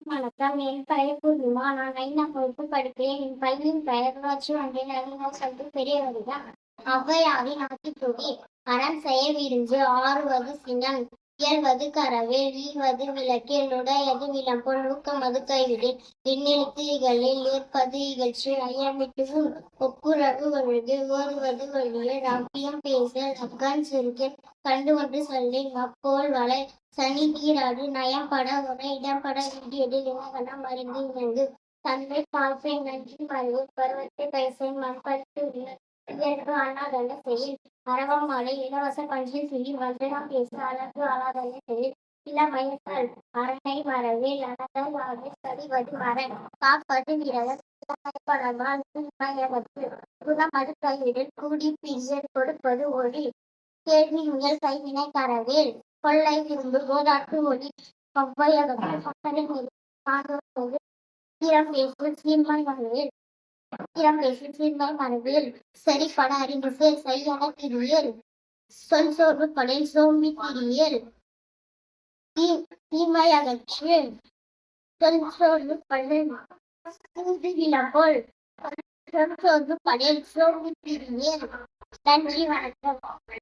வணக்கம். என் பெயர் பூர்ணிமா. நான் 5ஆம் வகுப்பு படிக்கிறேன். என் பள்ளியின் பெயர் ஊராட்சி ஒன்றிய நடுநிலைப் பள்ளி பெரியவழிதான். ஔவையாரின் ஆத்திச்சூடி. அறம் செய்ய விரிஞ்சு ஆறுவது சினம், இயல்வது கரவேல், ஈவது விளக்கேல், உடையது விளம்பொல், ஊக்கமது கைவிடில், எண்ணெழுத்து இகழில், ஏற்பது இகழ்ச்சி, ஐயமிட்டுவும் ஒப்புரவு ஒழுகு, ஓதுவது ஒழியல், அவ்வியம் பேசல், அஃதன் சுருக்கேல், கண்டு ஒன்று சொல்லின், மப்போல் வளை சனி கீழாடு நயம்பட உரை இடம்பட வீடியது இனகலம் அறிந்து இணங்கு தன்மை பாசை நன்றி மறைவு பருவத்தை பைசை மண்படுத்து இயல்பு அண்ணாதல்ல செயல் அரவம் மலை இலவச பஞ்சு சிறி வஞ்சனம் பேச அழகு அழாதல்ல செயல் இளமயங்கள் அரணை மரவில் அனதல் ஆகு சரிவது மரண் காப்பது விரதம் படமால் குணமது கைவிடல் கூடி பிரியர் கொடுப்பது ஒளி கேள்வி முயல் கைவினை கரவேல் கொள்ளை விரும்பு கோதாட்டு ஒளி ஒவ்வையகத்தில் கொத்தனை மீது திறம் பேசு சீர்மை மறுவேல் சரிபட அறிந்து செய்யன திரியல் சொல் சோர்வு படையில் சோம்பி திரியல் தீமை அகற்று சொல் சோர்வு படையில் சூது விளம்போல் சொல் சோர்வு படையில் சோம்பி திரியல். நன்றி, வணக்கம்.